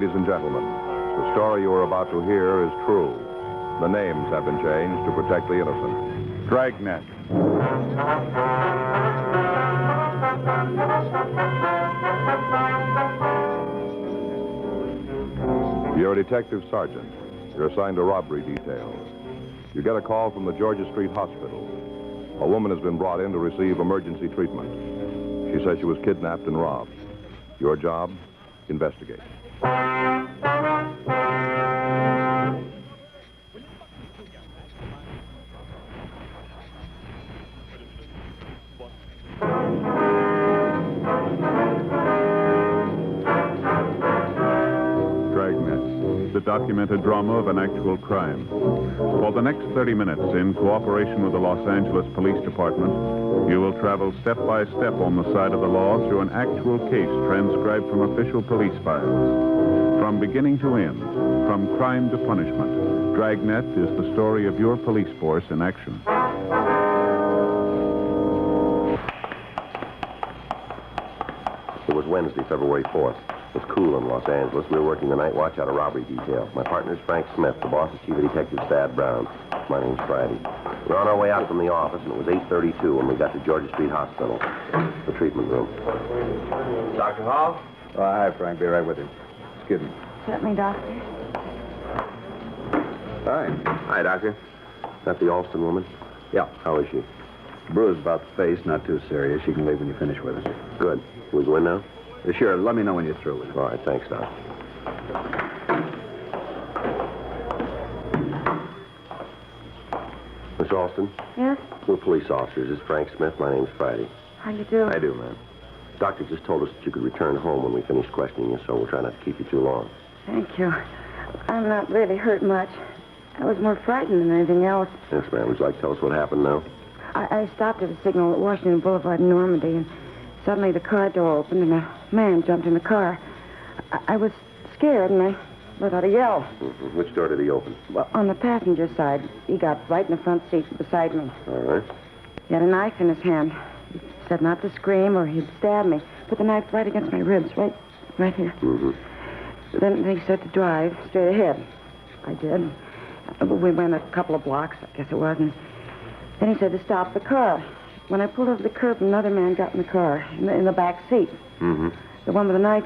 ladies and gentlemen, the story you are about to hear is true. The names have been changed to protect the innocent. Dragnet. You're a detective sergeant. You're assigned to robbery detail. You get a call from the Georgia Street Hospital. A woman has been brought in to receive emergency treatment. She says she was kidnapped and robbed. Your job? Investigate. Dragnet, the documented drama of an actual crime. For the next 30 minutes, in cooperation with the Los Angeles Police Department, you will travel step by step on the side of the law through an actual case transcribed from official police files. From beginning to end, from crime to punishment, Dragnet is the story of your police force in action. It was Wednesday, February 4th. It was cool in Los Angeles. We were working the night watch out of robbery detail. My partner's Frank Smith. The boss is Chief of Detectives Thad Brown. My name's Friday. We were on our way out from the office, and it was 8:32 when we got to Georgia Street Hospital, the treatment room. Dr. Hall? Oh, hi, Frank. Be right with you. Excuse me. Certainly, Doctor. Hi. Hi, Doctor. Is that the Alston woman? Yeah. How is she? Bruise about the face, not too serious. You can leave when you finish with her. Good. Can we go in now? Sure, let me know when you're through with her. All right, thanks, Doc. Miss Alston? Yes? We're police officers. This is Frank Smith. My name's Friday. How you do? I do, ma'am. Doctor just told us that you could return home when we finish questioning you, so we'll try not to keep you too long. Thank you. I'm not really hurt much. I was more frightened than anything else. Yes, ma'am. Would you like to tell us what happened now? I stopped at a signal at Washington Boulevard in Normandy, and suddenly the car door opened, and a man jumped in the car. I was scared, and I let out a yell. Mm-hmm. Which door did he open? Well, on the passenger side. He got right in the front seat beside me. All right. He had a knife in his hand. He said not to scream or he'd stab me. Put the knife right against my ribs, right here. Mm-hmm. Then he said to drive straight ahead. I did. We went a couple of blocks, I guess it was, and then he said to stop the car. When I pulled over the curb, another man got in the car, in the back seat. Mm-hmm. The one with the knife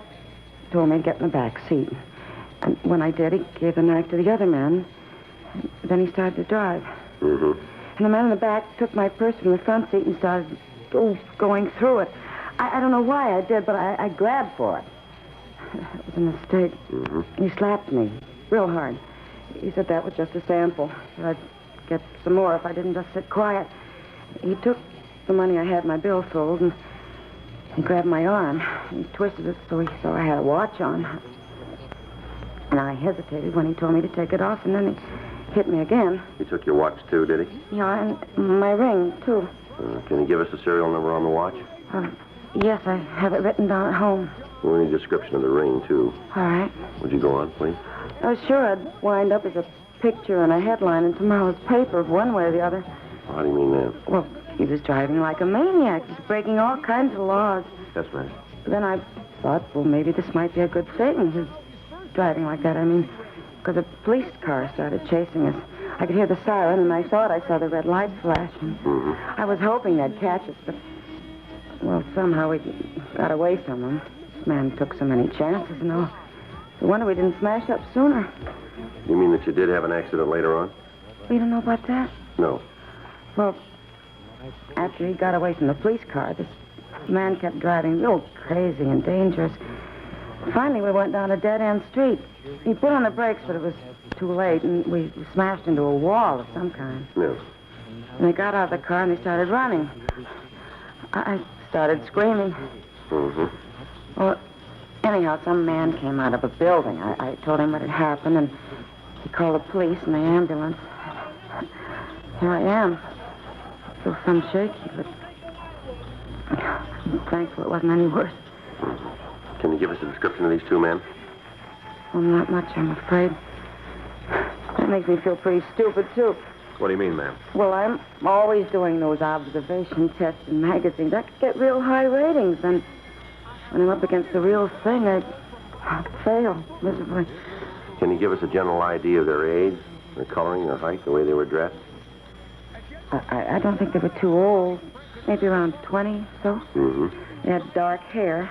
told me to get in the back seat. And when I did, he gave the knife to the other man. Then he started to drive. Mm-hmm. And the man in the back took my purse from the front seat and started going through it. I don't know why I did, but I grabbed for it. It was a mistake. Mm-hmm. He slapped me real hard. He said that was just a sample. That I'd get some more if I didn't just sit quiet. He took the money I had in my billfold, and he grabbed my arm. He twisted it so he saw I had a watch on. And I hesitated when he told me to take it off, and then he hit me again. He took your watch, too, did he? Yeah, and my ring, too. Can you give us the serial number on the watch? Yes, I have it written down at home. We need a description of the ring, too. All right. Would you go on, please? I was sure I'd wind up as a picture and a headline in tomorrow's paper, one way or the other. How do you mean that? Well, he was driving like a maniac, just breaking all kinds of laws. Yes, ma'am. Then I thought, well, maybe this might be a good thing, his driving like that. I mean, because a police car started chasing us. I could hear the siren, and I thought I saw the red lights flashing. Mm-hmm. I was hoping they'd catch us, but, well, somehow we got away from them. This man took so many chances, and no wonder we didn't smash up sooner. You mean that you did have an accident later on? You don't know about that? No. Well, after he got away from the police car, this man kept driving real crazy and dangerous. Finally, we went down a dead-end street. He put on the brakes, but it was too late, and we smashed into a wall of some kind. Yes. And they got out of the car, and they started running. I started screaming. Mm-hmm. Well, anyhow, some man came out of a building. I told him what had happened, and he called the police and the ambulance. Here I am. Still some shaky, but I'm thankful it wasn't any worse. Can you give us a description of these two men? Well, not much, I'm afraid. That makes me feel pretty stupid, too. What do you mean, ma'am? Well, I'm always doing those observation tests in magazines. I could get real high ratings, and when I'm up against the real thing, I Failed miserably. Can you give us a general idea of their age, their coloring, their height, the way they were dressed? I don't think they were too old. Maybe around 20 so. Mm-hmm. They had dark hair.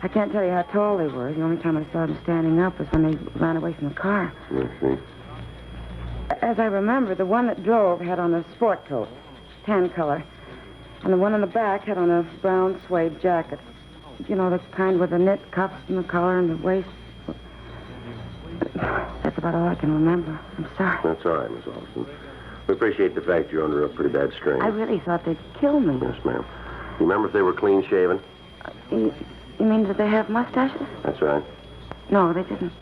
I can't tell you how tall they were. The only time I saw them standing up was when they ran away from the car. I see. As I remember, the one that drove had on a sport coat, tan color. And the one in the back had on a brown suede jacket. You know, the kind with the knit cuffs and the collar and the waist. That's about all I can remember. I'm sorry. That's all right, Miss Alston. We appreciate the fact you're under a pretty bad strain. I really thought they'd kill me. Yes, ma'am. You remember if they were clean shaven? You mean, did they have mustaches? That's right. No, they didn't.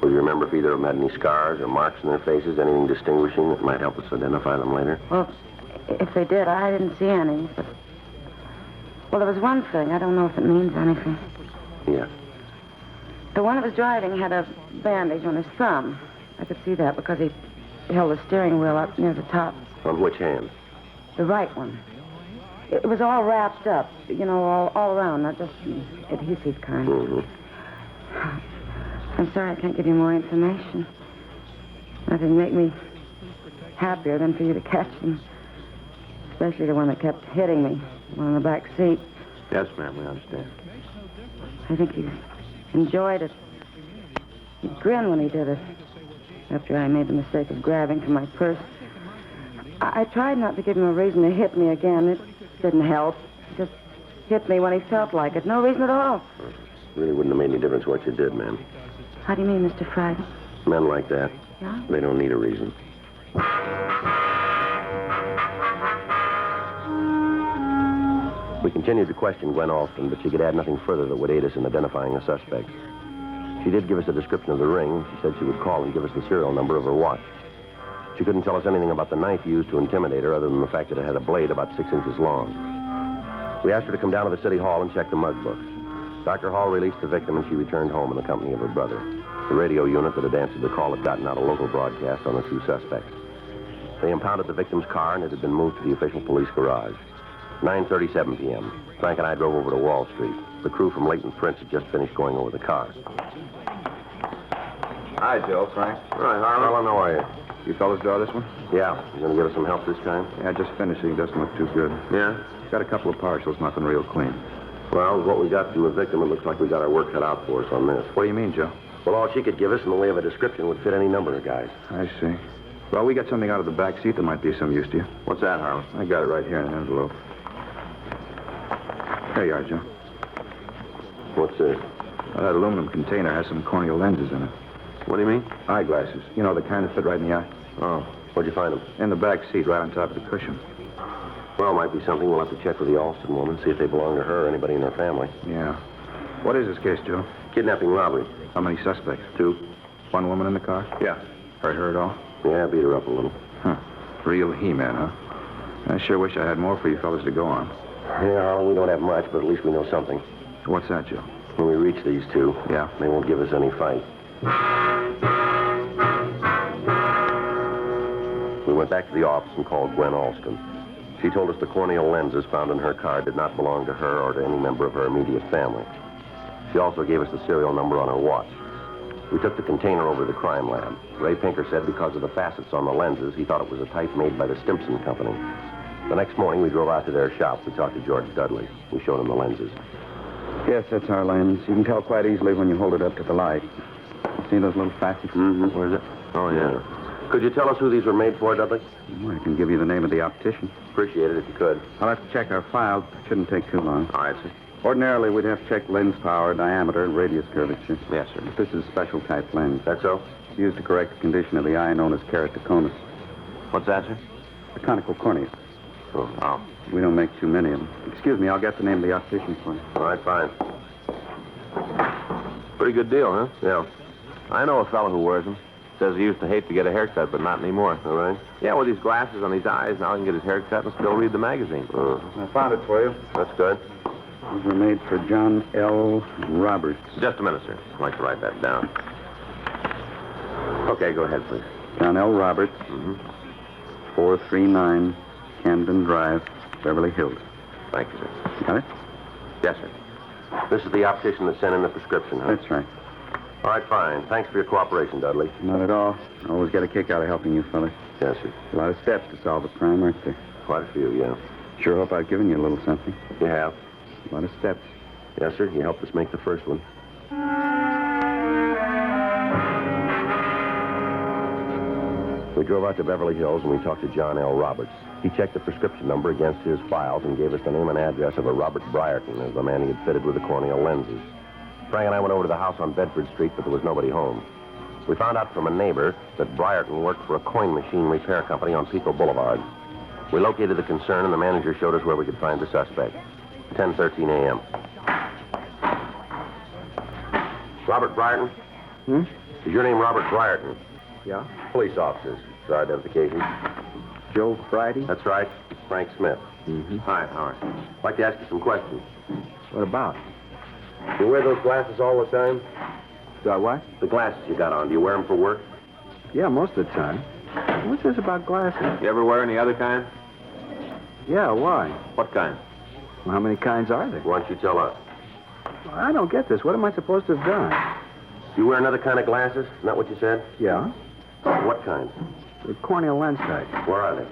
Well, do you remember if either of them had any scars or marks on their faces, anything distinguishing that might help us identify them later? Well, if they did, I didn't see any, but... Well, there was one thing. I don't know if it means anything. Yeah. The one that was driving had a bandage on his thumb. I could see that because he held the steering wheel up near the top. On which hand? The right one. It was all wrapped up, you know, all around, not just adhesive kind. Mm-hmm. I'm sorry I can't give you more information. Nothing make me happier than for you to catch them. Especially the one that kept hitting me, the one in the back seat. Yes, ma'am, we understand. I think he enjoyed it. He grinned when he did it. After I made the mistake of grabbing for my purse. I tried not to give him a reason to hit me again. It didn't help. He just hit me when he felt like it. No reason at all. Really wouldn't have made any difference what you did, ma'am. How do you mean, Mr. Friday? Men like that, Yeah? they don't need a reason. We continued to question Gwen Alston, but she could add nothing further that would aid us in identifying the suspect. She did give us a description of the ring. She said she would call and give us the serial number of her watch. She couldn't tell us anything about the knife used to intimidate her other than the fact that it had a blade about 6 inches long. We asked her to come down to the city hall and check the mug books. Dr. Hall released the victim and she returned home in the company of her brother. The radio unit that had answered the call had gotten out a local broadcast on the 2 suspects. They impounded the victim's car and it had been moved to the official police garage. 9:37 p.m. Frank and I drove over to Wall Street. The crew from Leighton Prince had just finished going over the car. Hi, Joe. Frank. All right, Harlan, how are you? You fellas draw this one? Yeah. You going to give us some help this time? Yeah, just finishing. Doesn't look too good. Yeah? Got a couple of partials, nothing real clean. Well, what we got from the victim, it looks like we got our work cut out for us on this. What do you mean, Joe? Well, all she could give us in the way of a description would fit any number of guys. I see. Well, we got something out of the back seat that might be of some use to you. What's that, Harlan? I got it right here in an envelope. There you are, Joe. What's this? Well, that aluminum container has some corneal lenses in it. What do you mean? Eyeglasses. You know, the kind that fit right in the eye. Oh, where'd you find them? In the back seat, right on top of the cushion. Well, might be something we'll have to check with the Alston woman, see if they belong to her or anybody in her family. Yeah. What is this case, Joe? Kidnapping robbery. How many suspects? 2. One woman in the car? Yeah. Hurt her at all? Yeah, beat her up a little. Huh. Real He-Man, huh? I sure wish I had more for you fellas to go on. Yeah, Harlan, we don't have much, but at least we know something. What's that, Joe? When we reach these 2, Yeah. they won't give us any fight. We went back to the office and called Gwen Alston. She told us the corneal lenses found in her car did not belong to her or to any member of her immediate family. She also gave us the serial number on her watch. We took the container over to the crime lab. Ray Pinker said because of the facets on the lenses, he thought it was a type made by the Stimson Company. The next morning, we drove out to their shop. We talked to George Dudley. We showed him the lenses. Yes, that's our lens. You can tell quite easily when you hold it up to the light. See those little facets? Mm-hmm. Where is it? Oh, yeah. Could you tell us who these were made for, Dudley? Well, I can give you the name of the optician. Appreciate it if you could. I'll have to check our files. Shouldn't take too long. All right, sir. Ordinarily, we'd have to check lens power, diameter, and radius curvature. Yes, sir. But this is a special type lens. That's so? It's used to correct the condition of the eye known as keratoconus. What's that, sir? A conical cornea. Oh. We don't make too many of them. Excuse me, I'll get the name of the optician for you. All right, fine. Pretty good deal, huh? Yeah. I know a fellow who wears them. Says he used to hate to get a haircut, but not anymore. All right? Yeah, with these glasses on these eyes, now he can get his haircut and still read the magazine. I found it for you. That's good. These were made for John L. Roberts. Just a minute, sir. I'd like to write that down. Okay, go ahead, please. John L. Roberts, 439 Camden Drive, Beverly Hills. Thank you, sir. Got it? Yes, sir. This is the optician that sent in the prescription, huh? That's right. All right, fine. Thanks for your cooperation, Dudley. Not at all. I always get a kick out of helping you fellas. Yes, sir. A lot of steps to solve a crime, aren't there? Quite a few, yeah. Sure hope I've given you a little something. You have? A lot of steps. Yes, sir. You helped us make the first one. We drove out to Beverly Hills and we talked to John L. Roberts. He checked the prescription number against his files and gave us the name and address of a Robert Brierton as the man he had fitted with the corneal lenses. Frank and I went over to the house on Bedford Street, but there was nobody home. We found out from a neighbor that Brierton worked for a coin machine repair company on Pico Boulevard. We located the concern and the manager showed us where we could find the suspect. 10:13 a.m. Robert Brierton? Is your name Robert Brierton? Yeah? Police officers. It's our identification. Joe Friday? That's right. Frank Smith. Mm-hmm. Hi, Howard. I'd like to ask you some questions. What about? You wear those glasses all the time? Do I what? The glasses you got on, do you wear them for work? Yeah, most of the time. What's this about glasses? You ever wear any other kind? Yeah, why? What kind? Well, how many kinds are there? Why don't you tell us? Well, I don't get this. What am I supposed to have done? You wear another kind of glasses? Isn't that what you said? Yeah? What kind? The corneal lens type. Where are they?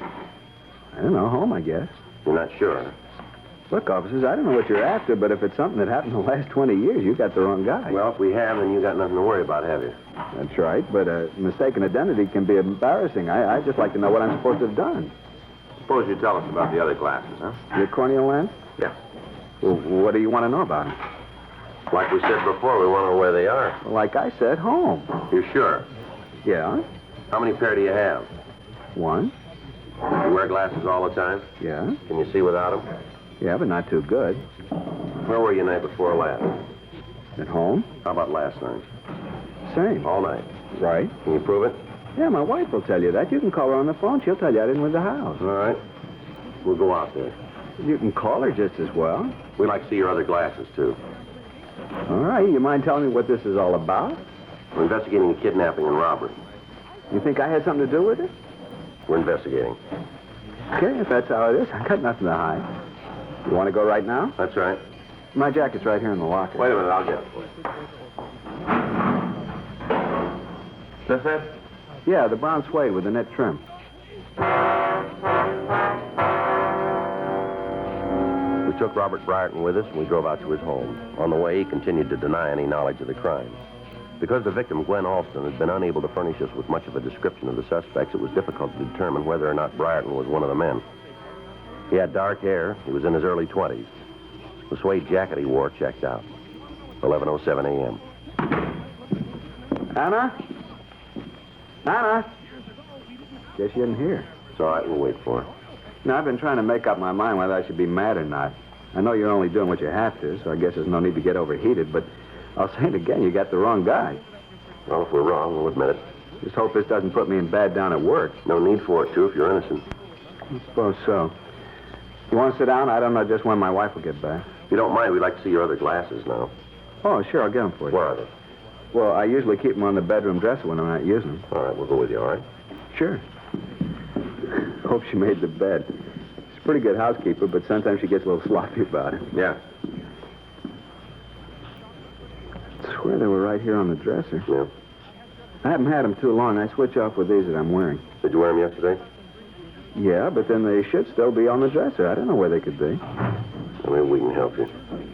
I don't know, home, I guess. You're not sure. Look, officers, I don't know what you're after, but if it's something that happened in the last 20 years, you got the wrong guy. Well, if we have, then you got nothing to worry about, have you? That's right, but mistaken identity can be embarrassing. I'd just like to know what I'm supposed to have done. Suppose you tell us about the other glasses, huh? Your corneal lens? Yeah. Well, what do you want to know about them? Like we said before, we want to know where they are. Well, like I said, home. You sure? Yeah? How many pair do you have? One? You wear glasses all the time? Yeah? Can you see without them? Yeah, but not too good. Where were you night before last? At home? How about last night? Same. All night. Right. Can you prove it? Yeah, my wife will tell you that. You can call her on the phone. She'll tell you I didn't leave the house. All right. We'll go out there. You can call her just as well. We'd like to see your other glasses, too. All right. You mind telling me what this is all about? We're investigating a kidnapping and robbery. You think I had something to do with it? We're investigating. Okay, if that's how it is, I got nothing to hide. You want to go right now? That's right. My jacket's right here in the locker. Wait a minute, I'll get it for you. Is this it? Yeah, the brown suede with the net trim. We took Robert Brierton with us and we drove out to his home. On the way, he continued to deny any knowledge of the crime. Because the victim, Gwen Alston, had been unable to furnish us with much of a description of the suspects, it was difficult to determine whether or not Brierton was one of the men. He had dark hair. He was in his early 20s. The suede jacket he wore checked out. 11:07 a.m. Anna? Anna? Guess you didn't hear. It's all right. We'll wait for her. Now, I've been trying to make up my mind whether I should be mad or not. I know you're only doing what you have to, so I guess there's no need to get overheated, but I'll say it again, you got the wrong guy. Well, if we're wrong, we'll admit it. Just hope this doesn't put me in bad down at work. No need for it, too, if you're innocent. I suppose so. You want to sit down? I don't know just when my wife will get back. If you don't mind, we'd like to see your other glasses now. Oh, sure, I'll get them for you. Where are they? Well, I usually keep them on the bedroom dresser when I'm not using them. All right, we'll go with you, all right? Sure. Hope she made the bed. She's a pretty good housekeeper, but sometimes she gets a little sloppy about it. Yeah. I swear they were right here on the dresser. Yeah. I haven't had them too long. I switch off with these that I'm wearing. Did you wear them yesterday? Yeah, but then they should still be on the dresser. I don't know where they could be. Well, maybe we can help you.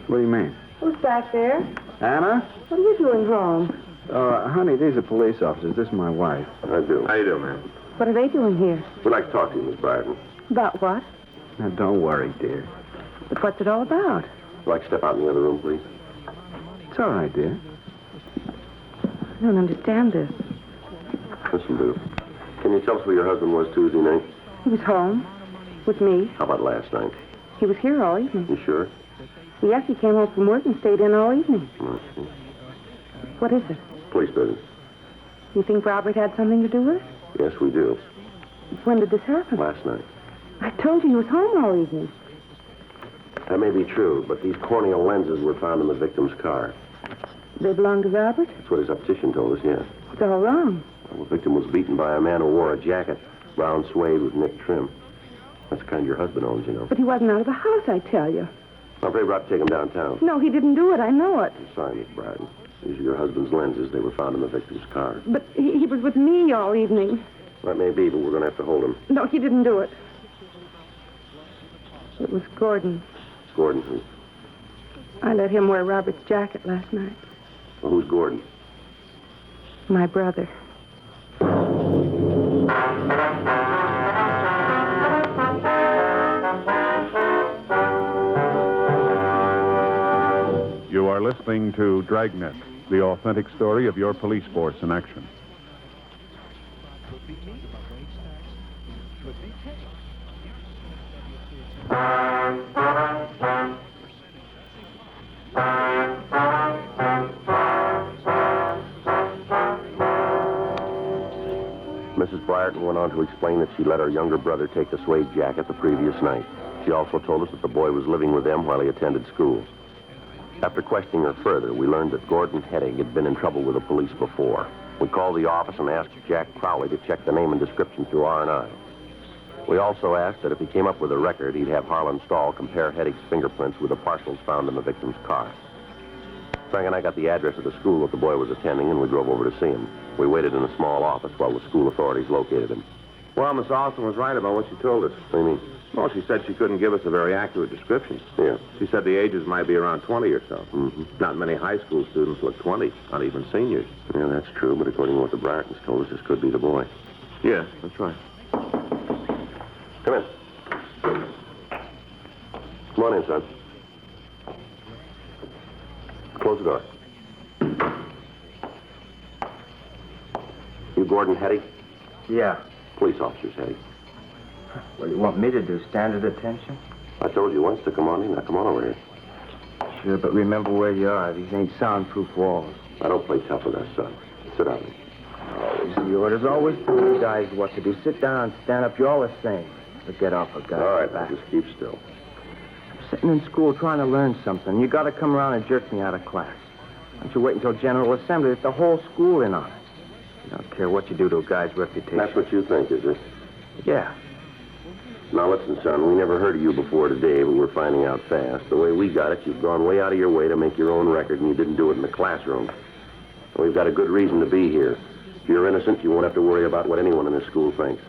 What do you mean? Who's back there? Anna? What are you doing home? Honey, these are police officers. This is my wife. I do. How you doing, man? What are they doing here? We'd like to talk to you, Miss Brierton. About what? Now, don't worry, dear. But what's it all about? Would you like to step out in the other room, please? It's all right, dear. I don't understand this. Listen, Boo. Can you tell us where your husband was Tuesday night? He was home with me. How about last night? He was here all evening. You sure? Yes, he came home from work and stayed in all evening. Okay. What is it? Police business. You think Robert had something to do with it? Yes, we do. When did this happen? Last night. I told you he was home all evening. That may be true, but these corneal lenses were found in the victim's car. They belong to Robert? That's what his optician told us, yes. It's all wrong. Well, the victim was beaten by a man who wore a jacket, brown suede with knit trim. That's the kind your husband owns, you know. But he wasn't out of the house, I tell you. I'm afraid we'll have to take him downtown. No, he didn't do it. I know it. I'm sorry, Miss Bratton. These are your husband's lenses. They were found in the victim's car. But he was with me all evening. That may be, but we're going to have to hold him. No, he didn't do it. It was Gordon. Gordon, who? I let him wear Robert's jacket last night. Well, who's Gordon? My brother. You are listening to Dragnet, the authentic story of your police force in action. Mrs. Briarton went on to explain that she let her younger brother take the suede jacket the previous night. She also told us that the boy was living with them while he attended school. After questioning her further, we learned that Gordon Heading had been in trouble with the police before. We called the office and asked Jack Crowley to check the name and description through R&I. We also asked that if he came up with a record, he'd have Harlan Stahl compare Heading's fingerprints with the parcels found in the victim's car. Frank and I got the address of the school that the boy was attending, and we drove over to see him. We waited in a small office while the school authorities located him. Well, Miss Austin was right about what she told us. What do you mean? Well, she said she couldn't give us a very accurate description. Yeah. She said the ages might be around 20 or so. Mm-hmm. Not many high school students look 20, not even seniors. Yeah, that's true, but according to what the Briartons told us, this could be the boy. Yeah, that's right. Come in. Come on in, son. Close the door. You Gordon Heading? Yeah. Police officers, Heading. What do you want me to do? Stand at attention? I told you once to come on in. Now come on over here. Sure, but remember where you are. These ain't soundproof walls. I don't play tough with us, son. Sit down. Always the orders. Always tell you guys what to do. Sit down, stand up. You're all the same. But get off a guy. All right, back. now just keep still. I'm sitting in school trying to learn something. You got to come around and jerk me out of class. Why don't you wait until General Assembly? It's the whole school in on it. You don't care what you do to a guy's reputation. That's what you think, is it? Yeah. Now, listen, son, we never heard of you before today, but we're finding out fast. The way we got it, you've gone way out of your way to make your own record, and you didn't do it in the classroom. And we've got a good reason to be here. If you're innocent, you won't have to worry about what anyone in this school thinks.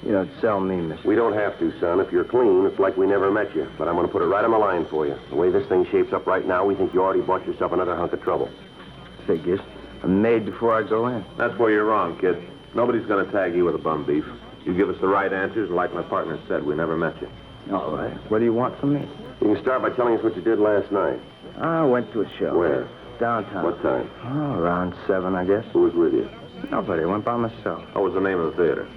You don't sell me, mister. We don't have to, son. If you're clean, it's like we never met you. But I'm going to put it right on the line for you. The way this thing shapes up right now, we think you already bought yourself another hunk of trouble. Figures. I'm made before I go in. That's where you're wrong, kid. Nobody's going to tag you with a bum beef. You give us the right answers, and like my partner said, we never met you. All right. What do you want from me? You can start by telling us what you did last night. I went to a show. Where? Downtown. What time? Oh, around 7, I guess. Who was with you? Nobody. I went by myself. What was the name of the theater?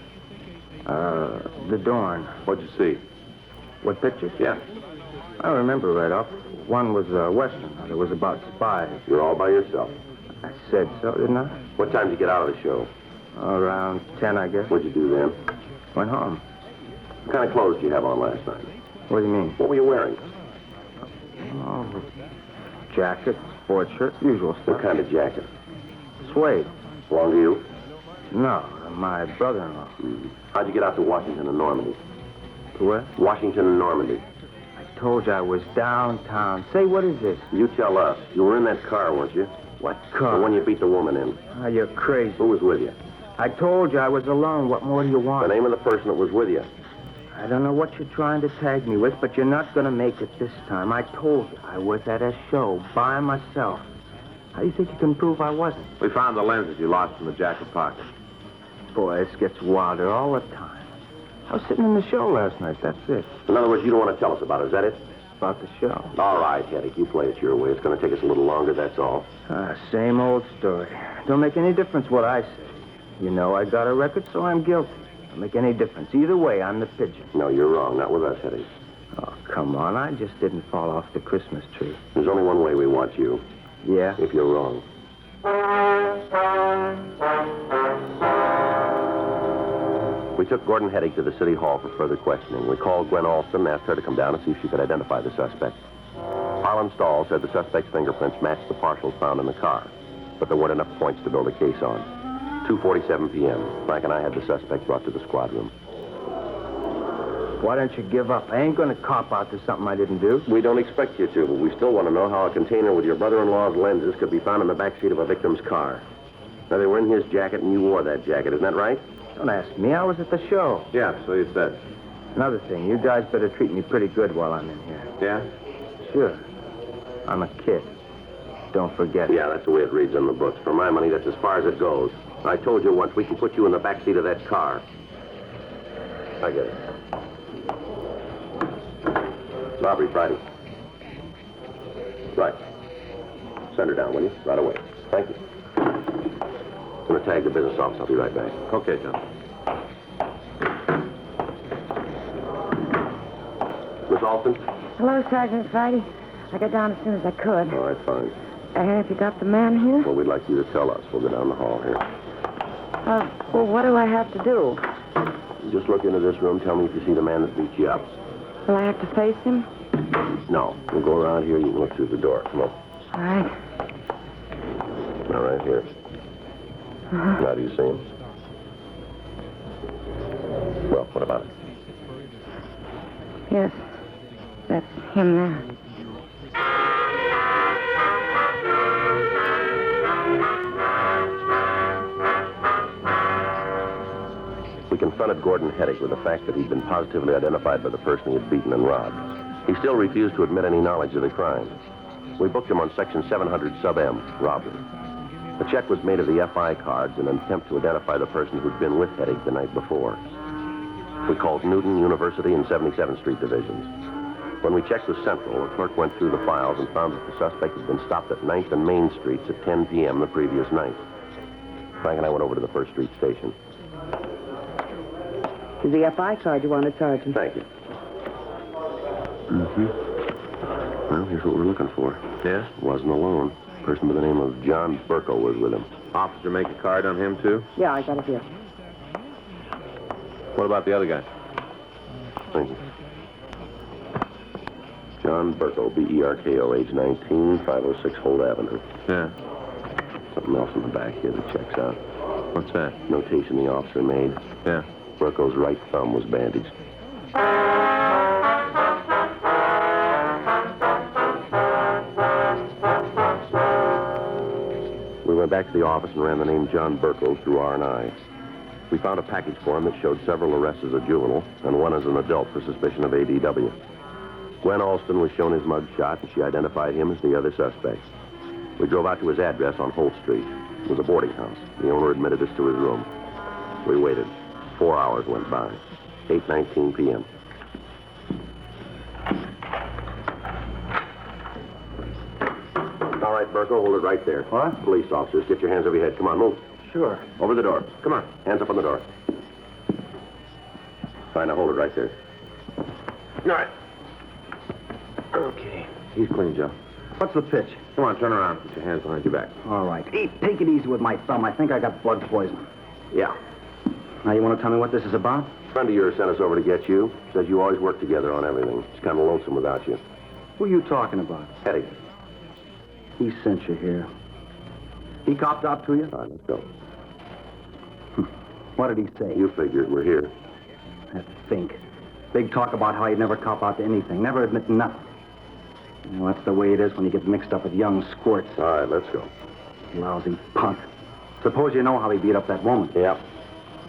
The Dorn. What'd you see? What pictures? Yeah. I don't remember right off. One was a Western. It was about spies. You're all by yourself. I said so, didn't I? What time did you get out of the show? Around 10, I guess. What'd you do then? Went home. What kind of clothes did you have on last night? What do you mean? What were you wearing? Oh, jacket, sports shirt, usual stuff. What kind of jacket? Suede. Belong to you? No, my brother-in-law. How'd you get out to Washington and Normandy? To where? Washington and Normandy. I told you I was downtown. Say, what is this? You tell us. You were in that car, weren't you? What car? The one you beat the woman in. Oh, you're crazy. Who was with you? I told you I was alone. What more do you The want? name of the person that was with you. I don't know what you're trying to tag me with, but you're not going to make it this time. I told you I was at a show by myself. How do you think you can prove I wasn't? We found the lenses you lost in the jacket pocket. Boy, this gets wilder all the time. I was sitting in the show last night, that's it. In other words, you don't want to tell us about it, is that it? About the show. All right, Headache, you play it your way. It's going to take us a little longer, that's all. Same old story. Don't make any difference what I say. You know I got a record, so I'm guilty. Don't make any difference. Either way, I'm the pigeon. No, you're wrong. Not with us, Headache. Oh, come on. I just didn't fall off the Christmas tree. There's only one way we want you, Yeah? if you're wrong. We took Gordon Headache to the city hall for further questioning. We called Gwen Alston and asked her to come down and see if she could identify the suspect. Harlan Stahl said the suspect's fingerprints matched the parcels found in the car, but there weren't enough points to build a case on. 2:47 p.m. Frank and I had the suspect brought to the squad room. Why don't you give up? I ain't going to cop out to something I didn't do. We don't expect you to, but we still want to know how a container with your brother-in-law's lenses could be found in the back seat of a victim's car. Now, they were in his jacket, and you wore that jacket. Isn't that right? Don't ask me. I was at the show. Yeah, so you said. Another thing, you guys better treat me pretty good while I'm in here. Yeah? Sure. I'm a kid. Don't forget it. Yeah, that's the way it reads in the books. For my money, that's as far as it goes. I told you once, we can put you in the back seat of that car. I get it. Robbery Friday. Right. Send her down, will you? Right away. Thank you. I'm going to tag the business office. I'll be right back. Okay, John. Miss Alston? Hello, Sergeant Friday. I got down as soon as I could. All right, fine. Have you got the man here? Well, we'd like you to tell us. We'll go down the hall here. Well, what do I have to do? Just look into this room. Tell me if you see the man that beat you up. Will I have to face him? No. We'll go around here. You can look through the door. Come on. All right. Now, right here. Now, do you see him? Well, what about it? Yes. That's him there. We confronted Gordon Heddick with the fact that he'd been positively identified by the person he had beaten and robbed. He still refused to admit any knowledge of the crime. We booked him on Section 700 Sub-M, robbery. A check was made of the FI cards in an attempt to identify the person who'd been with Heddick the night before. We called Newton, University, and 77th Street divisions. When we checked with Central, a clerk went through the files and found that the suspect had been stopped at 9th and Main Streets at 10 p.m. the previous night. Frank and I went over to the 1st Street station. Is the FI card you wanted, Sergeant? Thank you. Well, here's what we're looking for. Yes? Wasn't alone. A person by the name of John Burko was with him. Officer make a card on him, too? Yeah, I got it here. What about the other guy? Thank you. John Burko, B-E-R-K-O, age 19, 506 Holt Avenue. Yeah. Something else in the back here that checks out. What's that? Notation the officer made. Yeah. Burko's right thumb was bandaged. We went back to the office and ran the name John Burko through R&I. We found a package for him that showed several arrests as a juvenile and one as an adult for suspicion of ADW. Gwen Alston was shown his mug shot, and she identified him as the other suspect. We drove out to his address on Holt Street. It was a boarding house. The owner admitted us to his room. We waited. 4 hours went by. 8:19 p.m. All right, Burko, hold it right there. What? Police officers, get your hands over your head. Come on, move. Sure. Over the door. Come on. Hands up on the door. Fine, now hold it right there. All right. Okay. He's clean, Joe. What's the pitch? Come on, turn around. Put your hands behind your back. All right. Hey, take it easy with my thumb. I think I got blood poison. Yeah. Now, you want to tell me what this is about? A friend of yours sent us over to get you. Says you always work together on everything. She's kind of lonesome without you. Who are you talking about? Heddick. He sent you here. He copped out to you? All right, let's go. What did he say? You figured we're here. That think. Big talk about how he'd never cop out to anything. Never admit nothing. Well, that's the way it is when you get mixed up with young squirts. All right, let's go. Lousy punk. Suppose you know how he beat up that woman. Yep.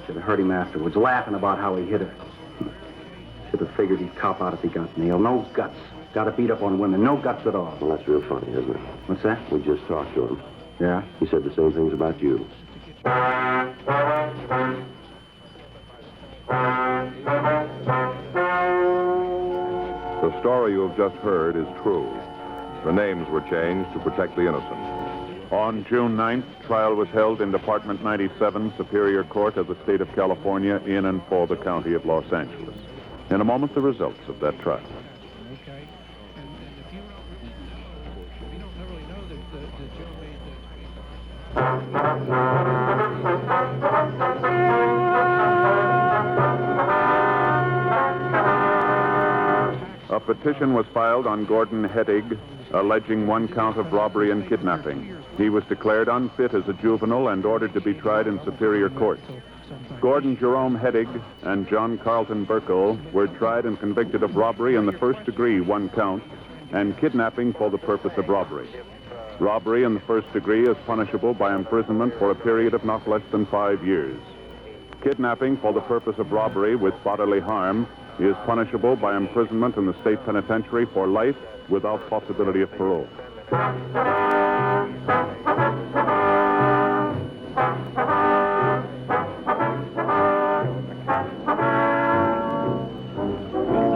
Should have heard him afterwards, laughing about how he hit her. Should have figured he'd cop out if he got nailed. No guts. Got to beat up on women. No guts at all. Well, that's real funny, isn't it? What's that? We just talked to him. Yeah? He said the same things about you. The story you have just heard is true. The names were changed to protect the innocent. On June 9th, trial was held in Department 97, Superior Court of the State of California, in and for the County of Los Angeles. In a moment, the results of that trial. Okay. And if you don't really know that Joe made A petition was filed on Gordon Heddick, alleging one count of robbery and kidnapping. He was declared unfit as a juvenile and ordered to be tried in Superior Court. Gordon Jerome Hedig and John Carlton Burkle were tried and convicted of robbery in the first degree, 1 count, and kidnapping for the purpose of robbery. Robbery in the first degree is punishable by imprisonment for a period of not less than 5 years. Kidnapping for the purpose of robbery with bodily harm is punishable by imprisonment in the state penitentiary for life without possibility of parole.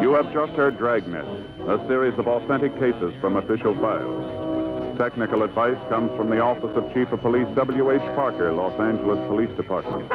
You have just heard Dragnet, a series of authentic cases from official files. Technical advice comes from the Office of Chief of Police W.H. Parker, Los Angeles Police Department.